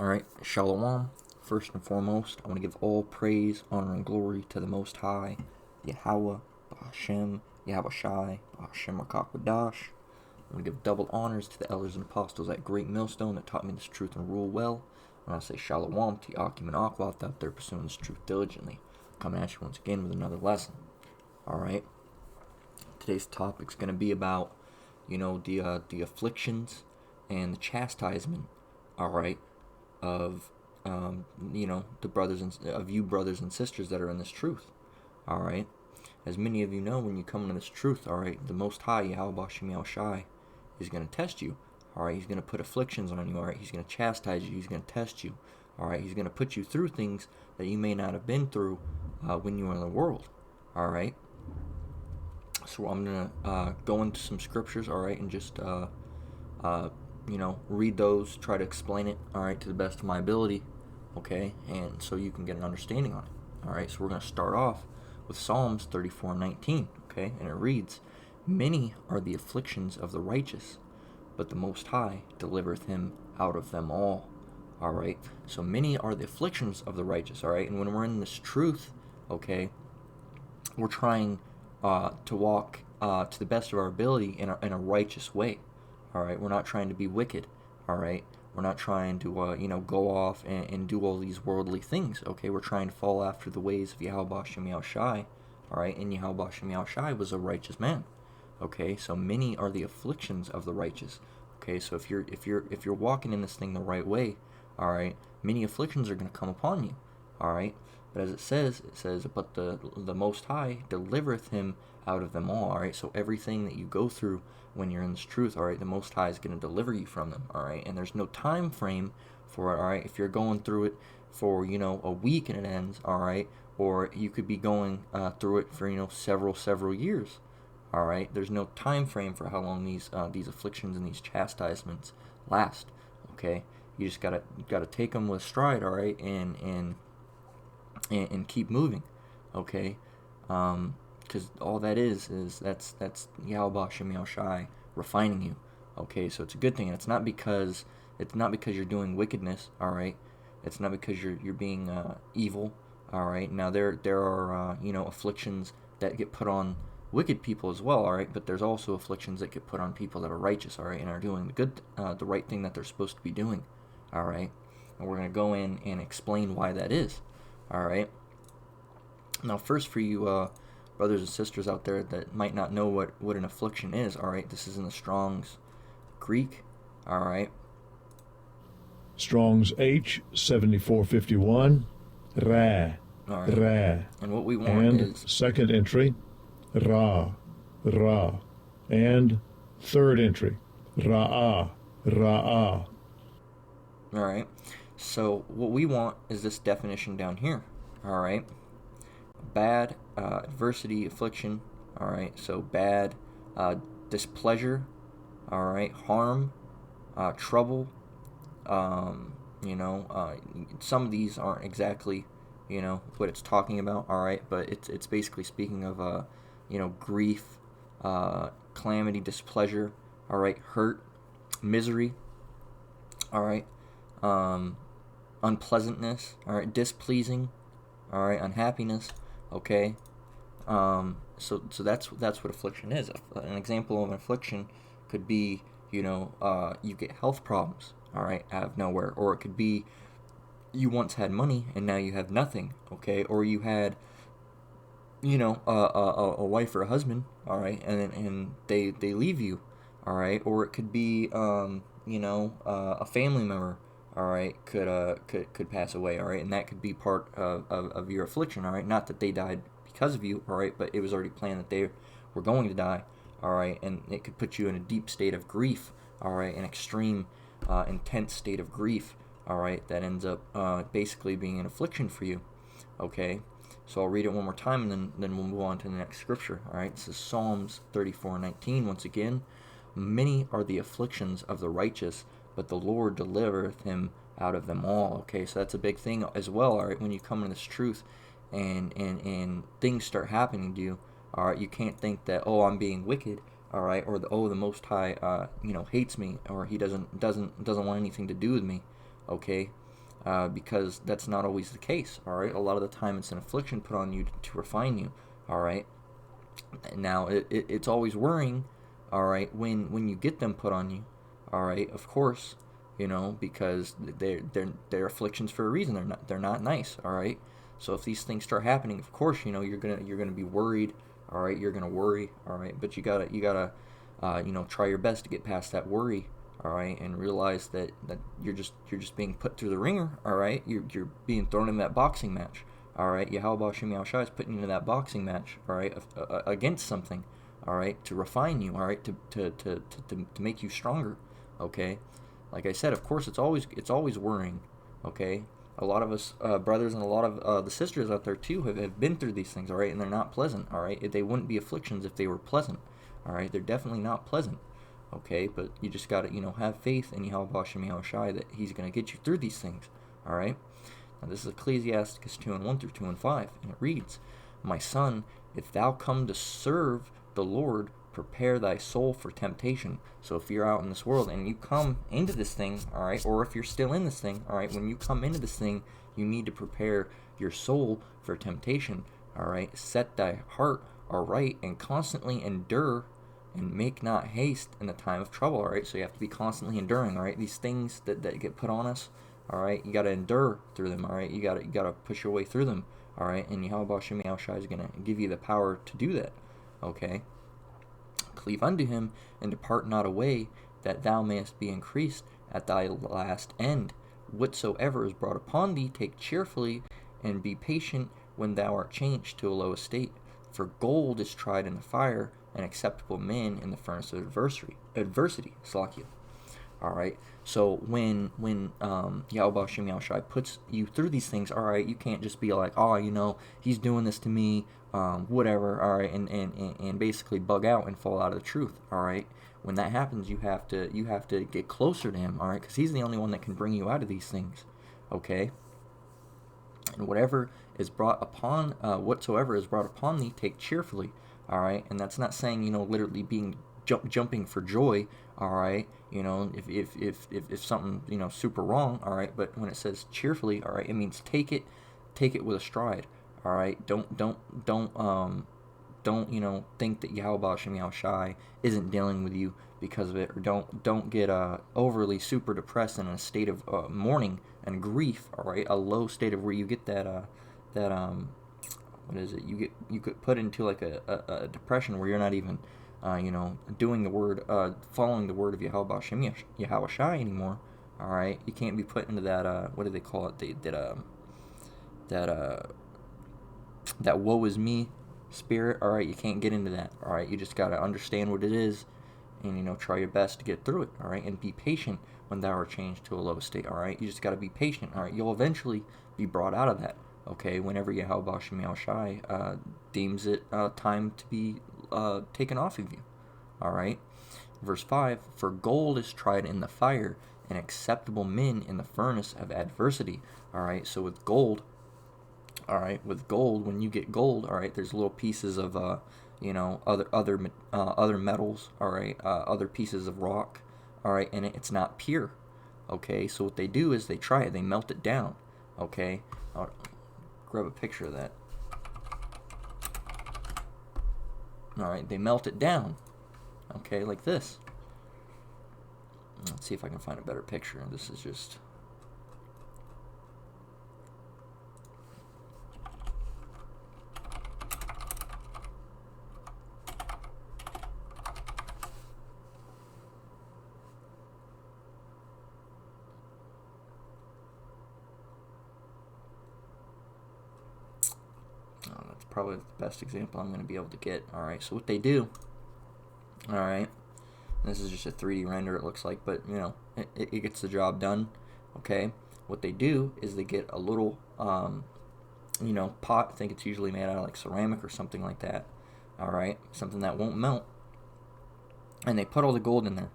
Alright, Shalom. First and foremost, I want to give all praise, honor, and glory to the Most High, Yahweh, Ba'ashem, Yahweh Shai, Ba'ashem Rakakwadash. I want to give double honors to the elders and apostles at Great Millstone that taught me this truth and rule well. I want to say Shalom to Akim and Akwat out there pursuing this truth diligently. Coming at you once again with another lesson. Alright, today's topic's going to be about, the afflictions and the chastisement, alright, of the brothers and sisters that are in this truth. All right, as many of you know, when you come into this truth, all right, the Most High Yahweh Ba'ashem Shai is going to test you. All right, he's going to put afflictions on you. All right, he's going to chastise you. He's going to test you. All right, he's going to put you through things that you may not have been through when you were in the world. All right, so I'm going to go into some scriptures. All right, and just read those, try to explain it, all right, to the best of my ability, okay, and so you can get an understanding on it, all right. So we're going to start off with Psalms 34:19, okay, and it reads, "Many are the afflictions of the righteous, but the Most High delivereth him out of them all." All right, so many are the afflictions of the righteous, all right, and when we're in this truth, okay, we're trying to walk to the best of our ability in a righteous way. All right, we're not trying to be wicked. All right, we're not trying to go off and do all these worldly things. Okay, we're trying to follow after the ways of Yahweh Ba'ashem Shai. All right, and Yahweh Ba'ashem Shai was a righteous man. Okay, so many are the afflictions of the righteous. Okay, so if you're walking in this thing the right way, all right, many afflictions are going to come upon you. All right, but as it says, but the Most High delivereth him out of them all. All right, so everything that you go through when you're in this truth, all right, the Most High is going to deliver you from them. All right, and there's no time frame for it. All right, if you're going through it for a week and it ends, all right, or you could be going through it for several years. All right, there's no time frame for how long these afflictions and these chastisements last. Okay, you just gotta take them with stride. All right, and keep moving. Okay, because all that is that's Yahweh Ba'ashem Shai refining you. Okay, so it's a good thing. And it's not because you're doing wickedness. All right, it's not because you're being evil. All right, now there are afflictions that get put on wicked people as well. All right, but there's also afflictions that get put on people that are righteous. All right, and are doing the right thing that they're supposed to be doing. All right, and we're gonna go in and explain why that is. All right. Now, first, for you brothers and sisters out there that might not know what an affliction is, all right, this is in the Strong's Greek, all right. Strong's H 7451, Ra, All right. Ra, And what we want and is second entry, Ra, Ra, and third entry, Ra'ah, Ra'ah. all right. So what we want is this definition down here, all right. Bad, adversity, affliction, all right. So bad, displeasure, all right. Harm, trouble. Some of these aren't exactly, what it's talking about, all right. But it's basically speaking of, grief, calamity, displeasure, all right. Hurt, misery, all right. Unpleasantness, all right. Displeasing, all right. Unhappiness. Okay, so that's what affliction is. An example of an affliction could be, you get health problems, all right, out of nowhere, or it could be you once had money and now you have nothing, okay, or you had, a wife or a husband, all right, and they leave you, all right, or it could be, a family member, all right, could pass away, all right, and that could be part of your affliction, all right, not that they died because of you, all right, but it was already planned that they were going to die, all right, and it could put you in a deep state of grief, all right, an extreme, intense state of grief, all right, that ends up basically being an affliction for you, okay. So I'll read it one more time, and then we'll move on to the next scripture, all right. This is Psalms 34:19 once again. Many are the afflictions of the righteous, but the Lord delivereth him out of them all. Okay, so that's a big thing as well, all right, when you come into this truth and things start happening to you, all right, you can't think that, oh, I'm being wicked, all right, or the Most High, hates me, or he doesn't want anything to do with me, okay. because that's not always the case. All right, a lot of the time it's an affliction put on you to refine you. All right, now it's always worrying. All right, when you get them put on you. All right, of course, because they're afflictions for a reason. They're not nice. All right, so if these things start happening, of course, you're gonna be worried. All right, you're gonna worry. All right, but you gotta try your best to get past that worry. All right, and realize that you're just being put through the ringer. All right, you're being thrown in that boxing match. All right, Yahweh Shem Yahushua is putting you in that boxing match. All right, against something. All right, to refine you. All right, to make you stronger. Okay, like I said, of course, it's always worrying. Okay, a lot of us brothers and a lot of the sisters out there too have been through these things. All right, and they're not pleasant. All right, they wouldn't be afflictions if they were pleasant. All right, they're definitely not pleasant. Okay, but you just gotta have faith in Yahweh Shem Yahushua that He's gonna get you through these things. All right. Now this is Ecclesiasticus 2:1 through 2:5, and it reads, "My son, if thou come to serve the Lord, prepare thy soul for temptation." So if you're out in this world and you come into this thing, all right, or if you're still in this thing, all right, when you come into this thing, you need to prepare your soul for temptation. All right, set thy heart aright and constantly endure and make not haste in the time of trouble. All right, so you have to be constantly enduring. All right, these things that get put on us. All right, you got to endure through them. All right, you got to push your way through them. All right, and Yahweh Shem Yahushua is gonna give you the power to do that. Okay, cleave unto Him and depart not away, that thou mayest be increased at thy last end. Whatsoever is brought upon thee, take cheerfully, and be patient when thou art changed to a low estate. For gold is tried in the fire, and acceptable men in the furnace of adversity. Slakia. All right. So when Yahweh Shem Yahushua puts you through these things, all right, you can't just be like, oh, He's doing this to me, whatever, all right, and basically bug out and fall out of the truth. All right. When that happens, you have to get closer to Him. All right, because He's the only one that can bring you out of these things. Okay. And whatever is brought upon, whatsoever is brought upon thee, take cheerfully. All right, and that's not saying literally being jumping for joy. All right, if something super wrong. All right, but when it says cheerfully, all right, it means take it with a stride. All right, don't think that Yahweh Shem Yahushai isn't dealing with you because of it, or don't get overly super depressed in a state of mourning and grief. All right, a low state of where you get that what is it? You get put into like a depression where you're not even doing the word, following the word of Yahweh Shem Yahushai anymore. All right, you can't be put into that what do they call it? That woe is me spirit. All right, you can't get into that. All right, you just gotta understand what it is, and try your best to get through it. All right, and be patient when thou art changed to a low state. All right, you just gotta be patient. All right, you'll eventually be brought out of that. Okay, whenever Yahweh Shem Yahushai deems it time to be taken off of you. All right, verse 5: For gold is tried in the fire, and acceptable men in the furnace of adversity. All right, so with gold. All right, with gold, when you get gold, all right, there's little pieces of other metals, all right, other pieces of rock, all right, and it's not pure. Okay, so what they do is they try it, they melt it down. Okay, I'll grab a picture of that. All right, they melt it down. Okay, like this. Let's see if I can find a better picture. This is just. That's probably the best example I'm going to be able to get. All right, so what they do. All right. This is just a 3D render, it looks like, but it gets the job done. Okay, what they do is they get a little pot. I think it's usually made out of like ceramic or something like that. All right, something that won't melt, and they put all the gold in there.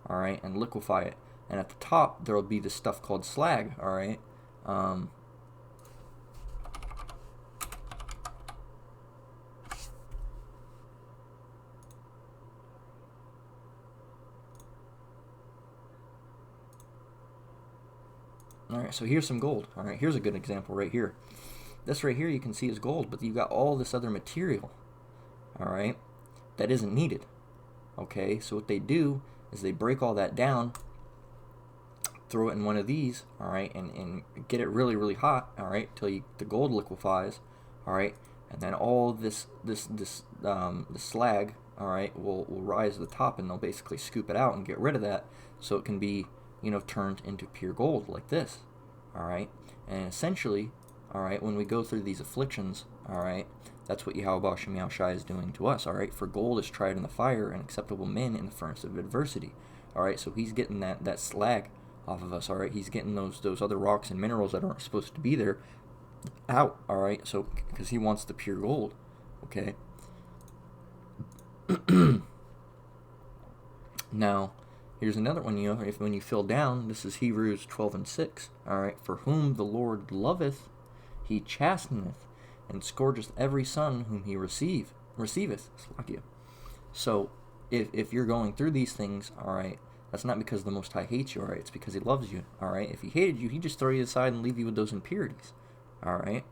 All right, and liquefy it, and at the top there will be this stuff called slag. All right. All right, so here's some gold. All right, here's a good example right here. This right here you can see is gold, but you got all this other material, all right, that isn't needed. Okay, so what they do is they break all that down, throw it in one of these, all right, and get it really, really hot, all right, till the gold liquefies, all right, and then all this the slag, all right, will rise to the top, and they'll basically scoop it out and get rid of that, so it can be, turned into pure gold like this, all right, and essentially, all right, when we go through these afflictions, all right, that's what Yahweh Shem Yahushai is doing to us, all right, for gold is tried in the fire, and acceptable men in the furnace of adversity, all right, so he's getting that slag off of us, all right, he's getting those other rocks and minerals that aren't supposed to be there out, all right, so because he wants the pure gold, okay. Now, here's another one, if when you feel down, this is Hebrews 12:6, all right, for whom the Lord loveth, he chasteneth, and scourgeth every son whom he receiveth. So, if you're going through these things, all right, that's not because the Most High hates you, all right, it's because he loves you, all right. If he hated you, he'd just throw you aside and leave you with those impurities, all right,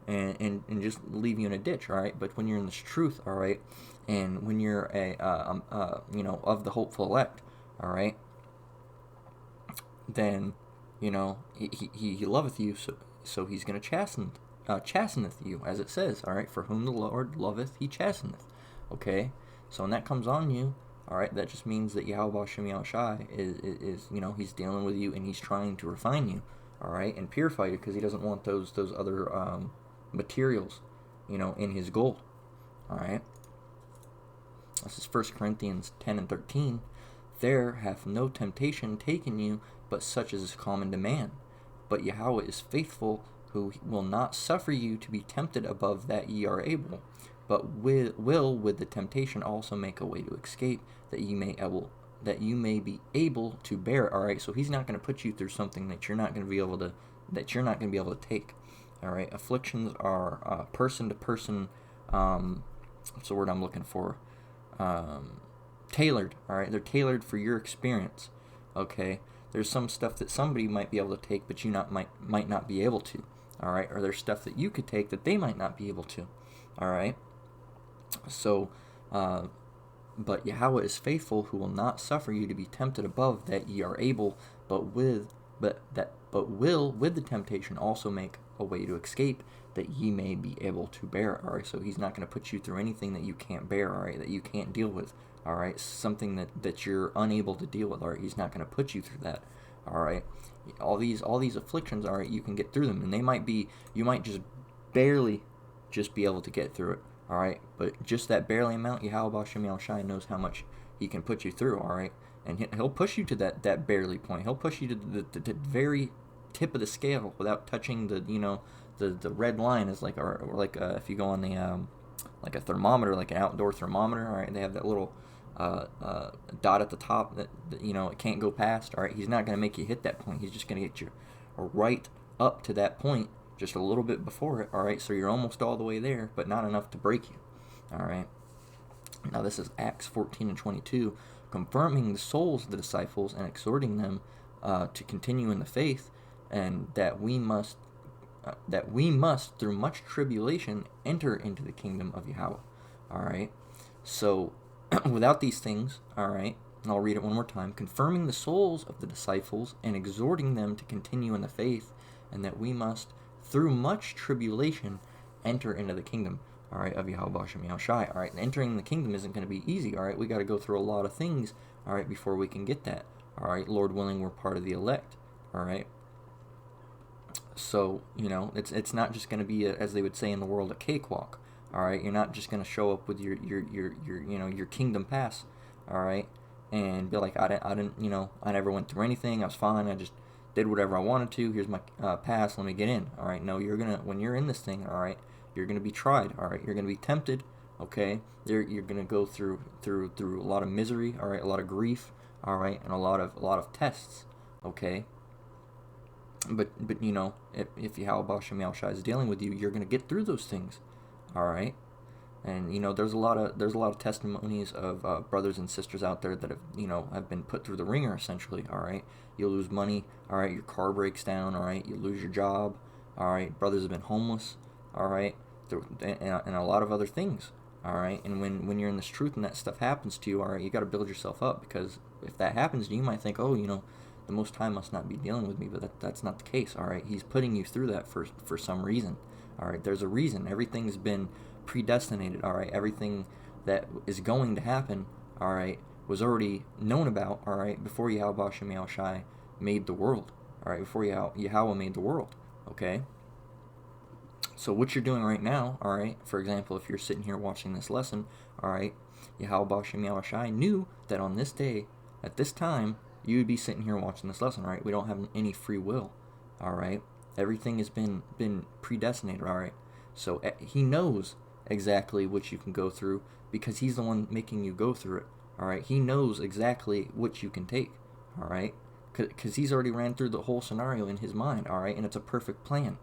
and just leave you in a ditch, all right. But when you're in this truth, all right, and when you're of the hopeful elect, all right, then he loveth you, so he's going to chasteneth you, as it says, all right, for whom the Lord loveth, he chasteneth, okay. So when that comes on you, all right, that just means that Yahweh Shem Yahushai is he's dealing with you, and he's trying to refine you, all right, and purify you, because he doesn't want those other materials, in his gold, all right. This is 1 Corinthians 10:13. There hath no temptation taken you, but such as is common to man. But Yahweh is faithful, who will not suffer you to be tempted above that ye are able, but will with the temptation also make a way to escape, that you may be able to bear it. All right, so he's not going to put you through something that you're not going to be able to take. All right, afflictions are person to person. What's the word I'm looking for? Tailored. All right, they're tailored for your experience. Okay, there's some stuff that somebody might be able to take, but you might not be able to. All right, or there's stuff that you could take that they might not be able to. All right. So, but Yahweh is faithful, who will not suffer you to be tempted above that ye are able, but will with the temptation also make a way to escape, that ye may be able to bear. All right, so he's not going to put you through anything that you can't bear. All right, that you can't deal with. All right, something that you're unable to deal with. All right, he's not going to put you through that. All right, all these afflictions. All right, you can get through them, and you might just barely just be able to get through it. All right, but just that barely amount, Yahweh Shem Yahushai knows how much he can put you through. All right, and he'll push you to that barely point. He'll push you to the very tip of the scale without touching the red line. Is like if you go on the like a thermometer, like an outdoor thermometer. All right, they have that little dot at the top that it can't go past. All right, he's not going to make you hit that point. He's just going to get you right up to that point, just a little bit before it. All right, so you're almost all the way there, but not enough to break you. All right. Now this is Acts 14:22, confirming the souls of the disciples and exhorting them to continue in the faith, and that we must through much tribulation enter into the kingdom of Yahweh. All right. So without these things, all right, and I'll read it one more time, confirming the souls of the disciples and exhorting them to continue in the faith, and that we must through much tribulation enter into the kingdom, all right, of Yahweh Shem Yahushai. All right, and entering the kingdom isn't going to be easy. All right, we got to go through a lot of things, all right, before we can get that. All right, Lord willing, we're part of the elect. All right. So it's not just going to be as they would say in the world, a cakewalk. All right, you're not just going to show up with your kingdom pass. All right, and be like, I never went through anything. I was fine. I just did whatever I wanted to. Here's my pass. Let me get in. All right, no, when you're in this thing, all right, you're gonna be tried. All right, you're gonna be tempted. Okay, you're gonna go through a lot of misery. All right, a lot of grief. All right, and a lot of tests. Okay. But if Yahweh Shem Yahushai is dealing with you, you're gonna get through those things. All right. And there's a lot of testimonies of brothers and sisters out there that have been put through the ringer essentially. All right, you lose money. All right, your car breaks down. All right, you lose your job. All right, brothers have been homeless. All right, and a lot of other things. All right, and when you're in this truth and that stuff happens to you, all right, you got to build yourself up, because if that happens to you, you might think, oh, the Most High must not be dealing with me, but that's not the case. All right, He's putting you through that for some reason. All right, there's a reason. Everything's been predestinated. All right, everything that is going to happen, all right, was already known about. All right, before Yahweh Bashem Yahushai made the world. All right, before Yahweh made the world. Okay. So what you're doing right now, all right, for example, if you're sitting here watching this lesson, all right, Yahweh Bashem Yahushai knew that on this day, at this time, you would be sitting here watching this lesson, all right? We don't have any free will, all right? Everything has been predestinated, all right? So He knows exactly what you can go through, because He's the one making you go through it, all right? He knows exactly what you can take, all right? Because He's already ran through the whole scenario in His mind, all right? And it's a perfect plan,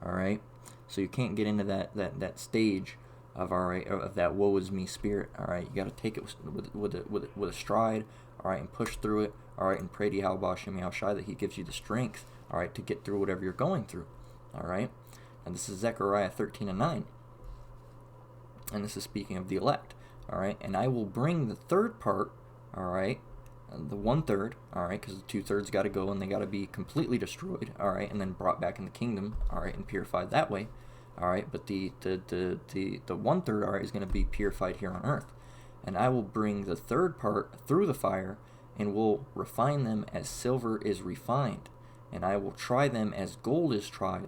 all right? So you can't get into that stage of of that woe is me spirit. All right, you got to take it with a stride. All right, and push through it. All right, and pray to Yahweh Bashem Yahushai that He gives you the strength. All right, to get through whatever you're going through. All right, and this is Zechariah 13:9, and this is speaking of the elect. All right, and I will bring the third part. All right. The 1/3, all right, because the 2/3 got to go and they got to be completely destroyed, all right, and then brought back in the kingdom, all right, and purified that way, all right. But the 1/3, all right, is going to be purified here on earth, and I will bring the third part through the fire, and will refine them as silver is refined, and I will try them as gold is tried.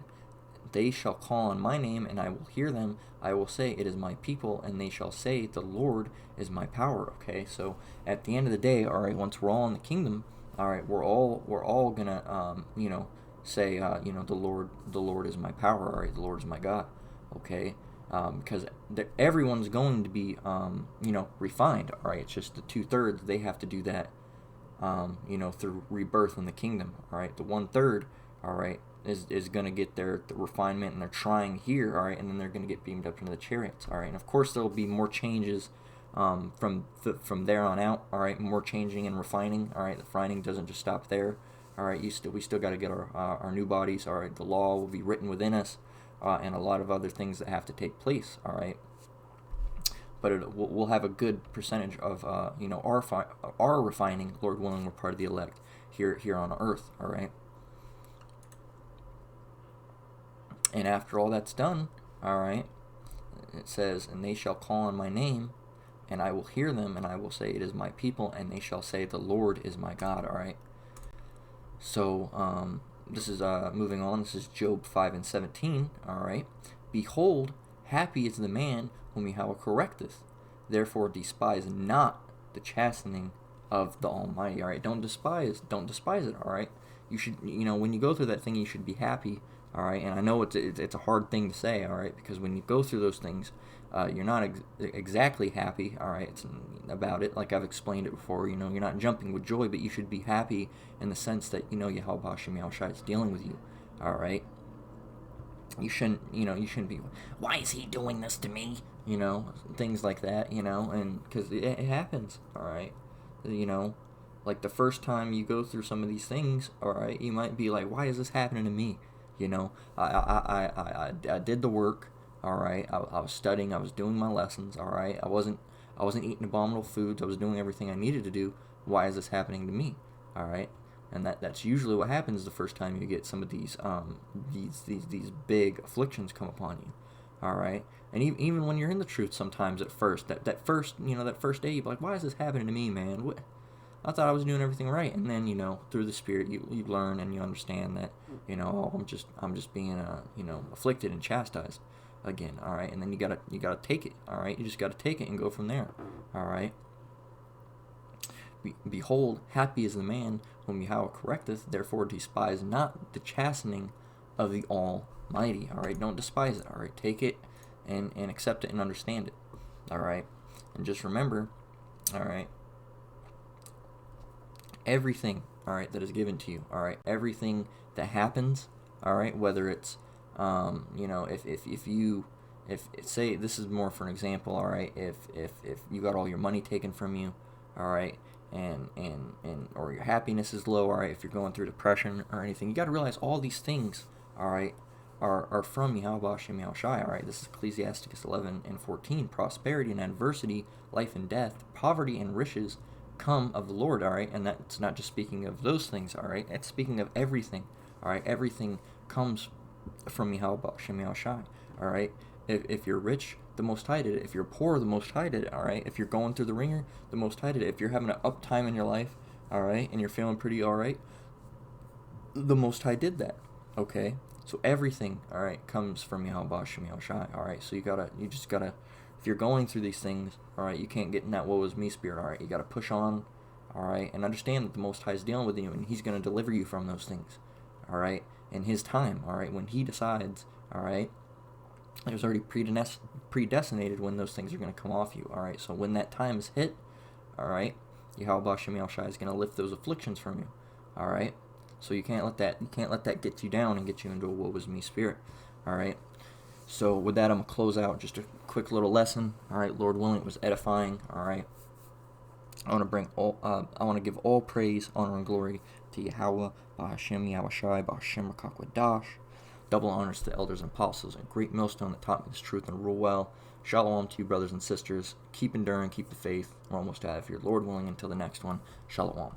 They shall call on my name, and I will hear them. I will say, it is my people, and they shall say, the Lord is my power. Okay, so at the end of the day, all right, once we're all in the kingdom, all right, we're all gonna say the Lord is my power. All right, the Lord is my God. Okay, because everyone's going to be refined. All right, it's just the 2/3 they have to do that through rebirth in the kingdom. All right, the 1/3, all right, is going to get the refinement and their trying here, all right, and then they're going to get beamed up into the chariots, all right. And of course there will be more changes from there on out, all right, more changing and refining, all right. The refining doesn't just stop there, all right. We still got to get our new bodies, all right. The law will be written within us, and a lot of other things that have to take place, all right. But we'll have a good percentage of our refining, Lord willing. We're part of the elect here on earth, all right. And after all that's done, all right, it says, and they shall call on my name, and I will hear them, and I will say, it is my people, and they shall say, the Lord is my God, all right. So this is moving on. This is Job 5:17, all right. Behold, happy is the man whom Yahweh correcteth. Therefore despise not the chastening of the Almighty, all right. Don't despise it, all right. You should, when you go through that thing, you should be happy. All right, and I know it's a hard thing to say, all right, because when you go through those things, you're not exactly happy, all right, about it, like I've explained it before. You're not jumping with joy, but you should be happy in the sense that Yahweh Bashem Yahushai is dealing with you, all right. You shouldn't be, why is He doing this to me? Things like that, and because it happens, all right. Like the first time you go through some of these things, all right, you might be like, why is this happening to me? I did the work, all right. I was studying, I was doing my lessons, all right. I wasn't eating abominable foods. I was doing everything I needed to do. Why is this happening to me? All right. And that's usually what happens the first time you get some of these big afflictions come upon you. All right. And even when you're in the truth, sometimes at first, that first day, you're like, why is this happening to me, man? I thought I was doing everything right, and then through the Spirit you learn and you understand that I'm just being afflicted and chastised again, all right. And then you gotta take it, all right. You just gotta take it and go from there, all right. Behold, happy is the man whom Yahweh correcteth. Therefore despise not the chastening of the Almighty, all right. Don't despise it, all right. Take it and accept it and understand it, all right. And just remember, all right, everything, all right, that is given to you, all right, everything that happens, all right, whether it's if if say this is more for an example, all right, if you got all your money taken from you, all right, and or your happiness is low, all right, if you're going through depression or anything, you got to realize all these things, all right, are from Yahweh Hashem Yahushai, all right. This is Ecclesiasticus 11:14. Prosperity and adversity, life and death, poverty and riches come of the Lord, all right. And that's not just speaking of those things, all right. It's speaking of everything, all right. Everything comes from Yahweh Hashem Yahushai, all right. If you're rich, the Most High did it. If you're poor, the Most High did it, all right. If you're going through the ringer, the Most High did it. If you're having an up time in your life, all right, and you're feeling pretty all right, the Most High did that, okay. So everything, all right, comes from Yahweh Hashem Yahushai, all right. So you just gotta, if you're going through these things, all right, you can't get in that woe is me spirit, all right. You gotta push on, all right, and understand that the Most High is dealing with you, and He's gonna deliver you from those things, all right, in His time, all right. When He decides, all right, it was already predestinated when those things are gonna come off you, all right. So when that time is hit, all right, Yahweh Hashem Yahushai is gonna lift those afflictions from you, all right. So you can't let that get you down and get you into a woe is me spirit. All right. So with that, I'm gonna close out just a quick little lesson. All right. Lord willing, it was edifying. All right. I want to give all praise, honor, and glory to Yahweh, Ba'Hashem Yahushai, Ba'Hashem Rakakwadash. Double honors to the elders and apostles, and great millstone that taught me this truth and rule well. Shalom to you, brothers and sisters. Keep enduring, keep the faith. We're almost out of here. Lord willing, until the next one. Shalom.